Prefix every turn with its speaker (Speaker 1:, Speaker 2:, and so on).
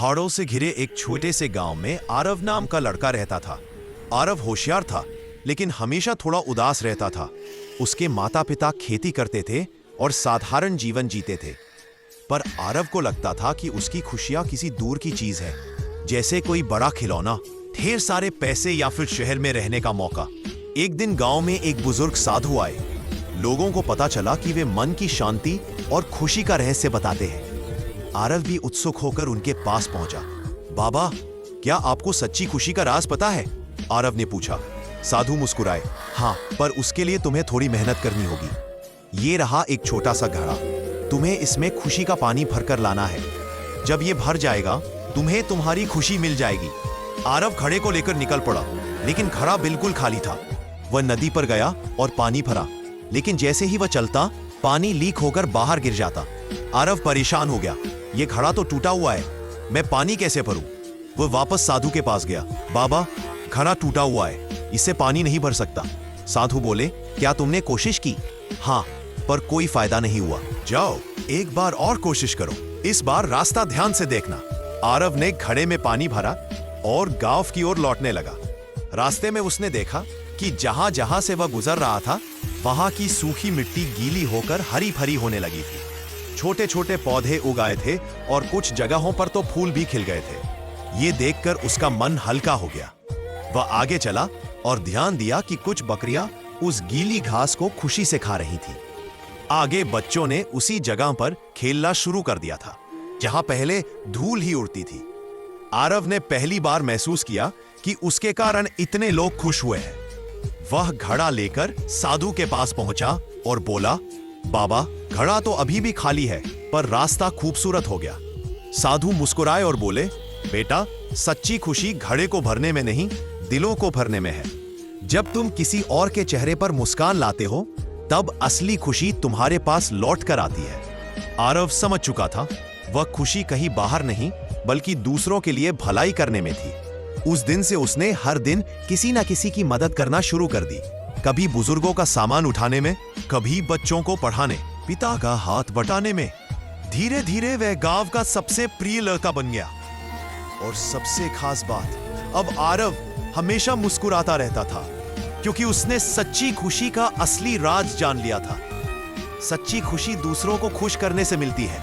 Speaker 1: पहाड़ों से घिरे एक छोटे से गांव में आरव नाम का लड़का रहता था। आरव होशियार था, लेकिन हमेशा थोड़ा उदास रहता था। उसके माता पिता खेती करते थे और साधारण जीवन जीते थे, पर आरव को लगता था कि उसकी खुशियां किसी दूर की चीज है, जैसे कोई बड़ा खिलौना, ढेर सारे पैसे या फिर शहर में रहने का मौका। एक दिन गांव में एक बुजुर्ग साधु आए। लोगों को पता चला कि वे मन की शांति और खुशी का रहस्य बताते हैं। आरव भी उत्सुक होकर उनके पास पहुंचा। बाबा, क्या आपको सच्ची खुशी का राज पता है? आरव ने पूछा। साधु मुस्कुराए। हाँ, पर उसके लिए तुम्हें थोड़ी मेहनत करनी होगी। ये रहा एक छोटा सा घड़ा, तुम्हें इसमें खुशी का पानी भरकर लाना है। जब ये भर जाएगा, तुम्हें तुम्हारी खुशी मिल जाएगी। आरव घड़े को लेकर निकल पड़ा, लेकिन घड़ा बिल्कुल खाली था। वह नदी पर गया और पानी भरा, लेकिन जैसे ही वह चलता, पानी लीक होकर बाहर गिर जाता। आरव परेशान हो गया। यह घड़ा तो टूटा हुआ है, मैं पानी कैसे भरूं? वह वापस साधु के पास गया। बाबा, घड़ा टूटा हुआ है, इससे पानी नहीं भर सकता। साधु बोले, क्या तुमने कोशिश की? हाँ, पर कोई फायदा नहीं हुआ। जाओ, एक बार और कोशिश करो। इस बार रास्ता ध्यान से देखना। आरव ने घड़े में पानी भरा और गांव की ओर लौटने लगा। रास्ते में उसने देखा कि जहां जहां से वह गुजर रहा था, वहां की सूखी मिट्टी गीली होकर हरी भरी होने लगी थी। छोटे छोटे पौधे उगाए थे और कुछ जगहों पर तो फूल भी खिल गए थे। ये देखकर उसका मन हल्का हो गया। वह आगे चला और ध्यान दिया कि कुछ बकरियां उस गीली घास को खुशी से खा रही थी। आगे बच्चों ने उसी जगह पर खेलना शुरू कर दिया था, जहां पहले धूल ही उड़ती थी। आरव ने पहली बार महसूस किया कि उसके कारण इतने लोग खुश हुए हैं। वह घड़ा लेकर साधु के पास पहुंचा और बोला, बाबा, घड़ा तो अभी भी खाली है, पर रास्ता खूबसूरत हो गया। साधु मुस्कुराए और बोले, बेटा, सच्ची खुशी घड़े को भरने में नहीं, दिलों को भरने में है। जब तुम किसी और के चेहरे पर मुस्कान लाते हो, तब असली खुशी तुम्हारे पास लौट कर आती है। आरव समझ चुका था, वह खुशी कहीं बाहर नहीं, बल्कि दूसरों के लिए भलाई करने में थी। उस दिन से उसने हर दिन किसी न किसी की मदद करना शुरू कर दी। कभी बुजुर्गों का सामान उठाने में, कभी बच्चों को पढ़ाने, पिता का हाथ बटाने में। धीरे धीरे वह गांव का सबसे प्रिय लड़का बन गया। और सबसे खास बात, अब आरव हमेशा मुस्कुराता रहता था, क्योंकि उसने सच्ची खुशी का असली राज जान लिया था। सच्ची खुशी दूसरों को खुश करने से मिलती है,